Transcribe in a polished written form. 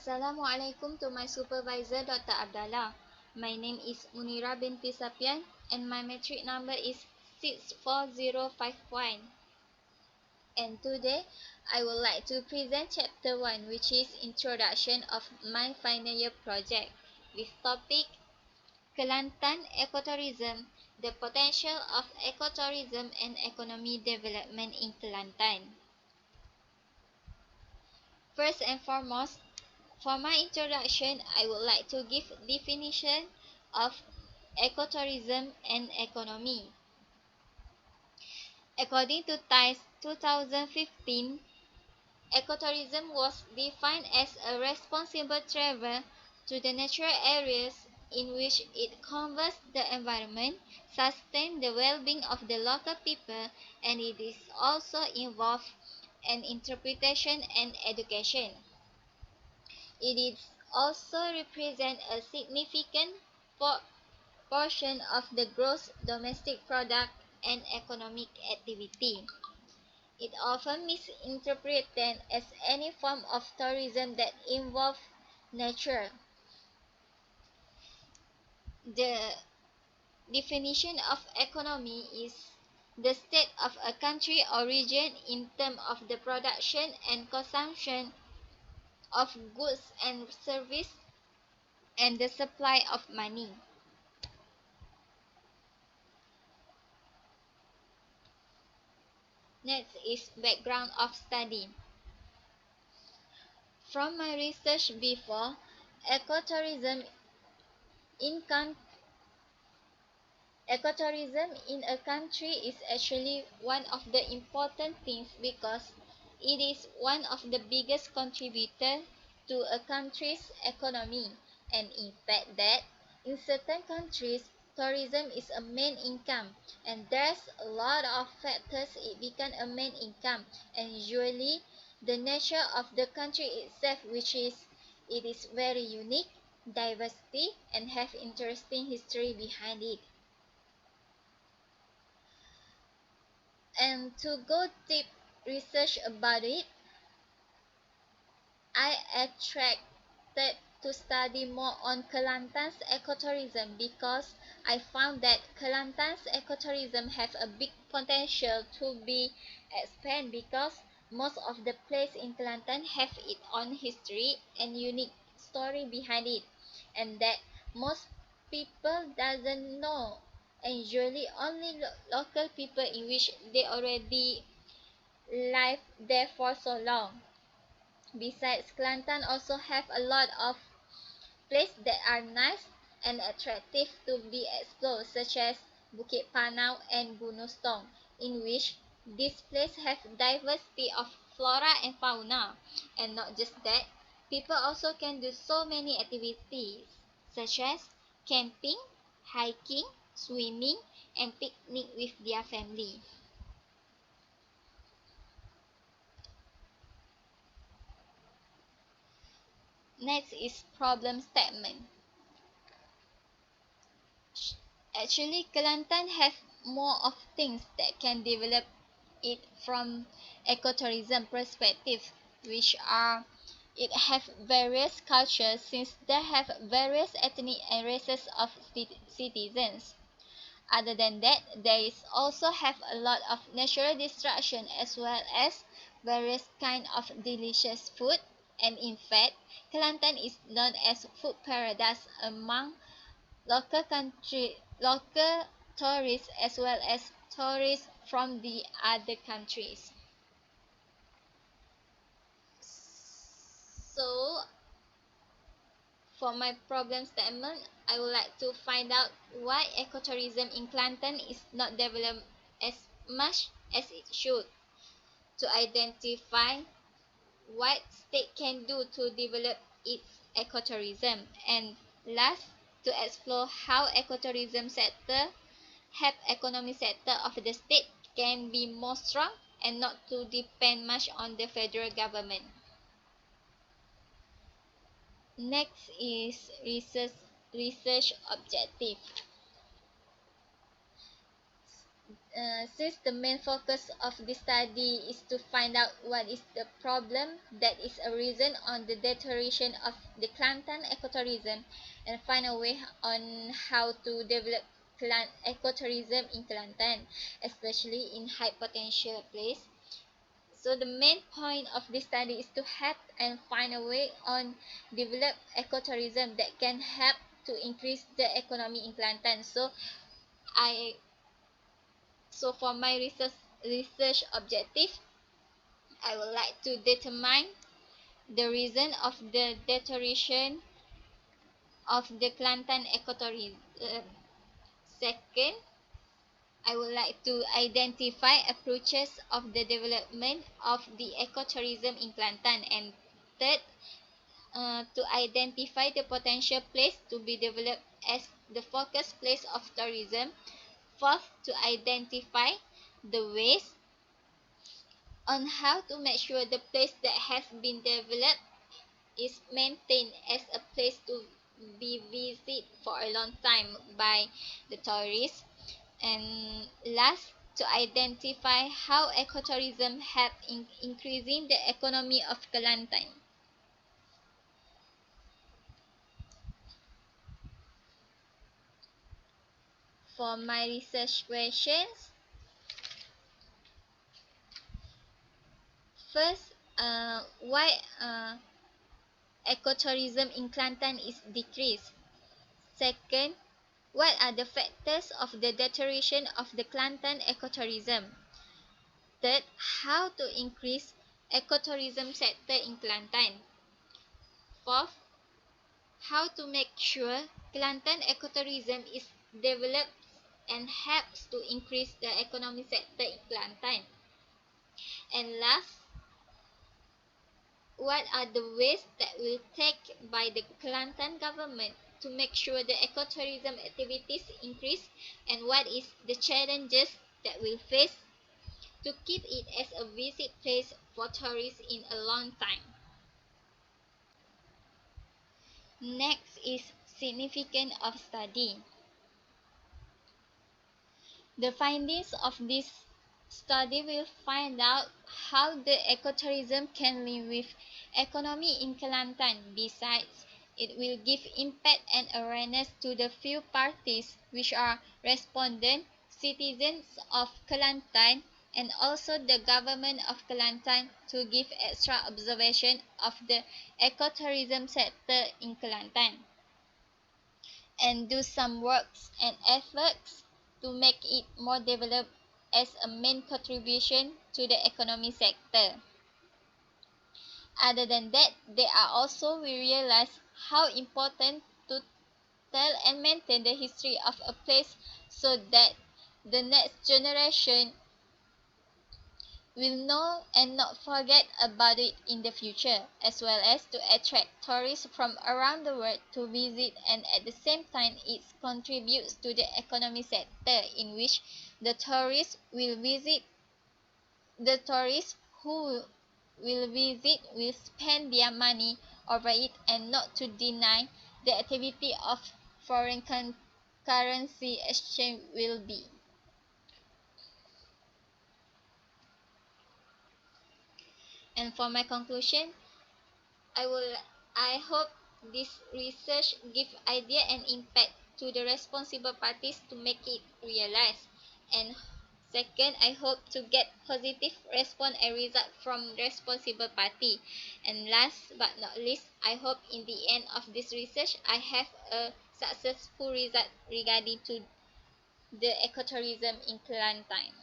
Assalamualaikum to my supervisor Dr. Abdallah. My name is Munira binti Sapian and my metric number is 64051. And today I would like to present chapter 1, which is Introduction of my final year project with topic Kelantan Ecotourism, the potential of ecotourism and economy development in Kelantan. First and foremost, for my introduction, I would like to give definition of ecotourism and economy. According to TIES 2015, ecotourism was defined as a responsible travel to the natural areas in which it conserves the environment, sustains the well-being of the local people, and it is also involved in interpretation and education. It is also represent a significant portion of the gross domestic product and economic activity. It often misinterpreted as any form of tourism that involves nature. The definition of economy is the state of a country or region in terms of the production and consumption of goods and services and the supply of money. Next is background of study. From my research before, ecotourism in ecotourism in a country is actually one of the important things because it is one of the biggest contributor to a country's economy, and in fact that in certain countries tourism is a main income, and there's a lot of factors it become a main income, and usually the nature of the country itself, which is it is very unique, diversity, and have interesting history behind it. And to go deep research about it, I attracted to study more on Kelantan's ecotourism because I found that Kelantan's ecotourism have a big potential to be expanded because most of the place in Kelantan have its own history and unique story behind it, and that most people doesn't know, and usually only local people in which they already live there for so long. Besides, Kelantan also have a lot of places that are nice and attractive to be explored, such as Bukit Panau and Gunung Stong, in which these places have diversity of flora and fauna. And not just that, people also can do so many activities, such as camping, hiking, swimming, and picnic with their family. Next is problem statement. Actually, Kelantan have more of things that can develop it from ecotourism perspective, which are it have various cultures since they have various ethnic and races of citizens. Other than that, there is also have a lot of natural distraction as well as various kind of delicious food. And in fact, Kelantan is known as food paradise among local tourists as well as tourists from the other countries. So for my problem statement, I would like to find out why ecotourism in Kelantan is not developed as much as it should, to identify what state can do to develop its ecotourism, and last, to explore how ecotourism sector help economic sector of the state can be more strong and not to depend much on the federal government. Next is research objective. Since the main focus of the study is to find out what is the problem that is a reason on the deterioration of the Kelantan ecotourism and find a way on how to develop ecotourism in Kelantan, especially in high potential place. So the main point of this study is to help and find a way on develop ecotourism that can help to increase the economy in Kelantan. I so for my research objective, I would like to determine the reason of the deterioration of the Kelantan ecotourism. Second, I would like to identify approaches of the development of the ecotourism in Kelantan. And third, to identify the potential place to be developed as the focus place of tourism. Fourth, to identify the ways on how to make sure the place that has been developed is maintained as a place to be visited for a long time by the tourists. And last, to identify how ecotourism help in increasing the economy of Kelantan. For my research questions, first, why ecotourism in Kelantan is decreased? Second, what are the factors of the deterioration of the Kelantan ecotourism? Third, how to increase ecotourism sector in Kelantan? Fourth, how to make sure Kelantan ecotourism is developed and helps to increase the economic sector in Kelantan? And last, what are the ways that will take by the Kelantan government to make sure the ecotourism activities increase, and what is the challenges that will face to keep it as a visit place for tourists in a long time? Next is significance of study. The findings of this study will find out how the ecotourism can link with economy in Kelantan. Besides, it will give impact and awareness to the few parties which are respondent citizens of Kelantan and also the government of Kelantan to give extra observation of the ecotourism sector in Kelantan and do some works and efforts to make it more developed as a main contribution to the economic sector. Other than that, they are also we realize how important to tell and maintain the history of a place so that the next generation will know and not forget about it in the future, as well as to attract tourists from around the world to visit, and at the same time it contributes to the economic sector in which the tourists will visit the tourists who will visit will spend their money over it and not to deny the activity of foreign currency exchange will be. And for my conclusion, I will I hope this research give idea and impact to the responsible parties to make it realized. And second, I hope to get positive response and result from responsible party. And last but not least, I hope in the end of this research I have a successful result regarding to the ecotourism in Kelantan.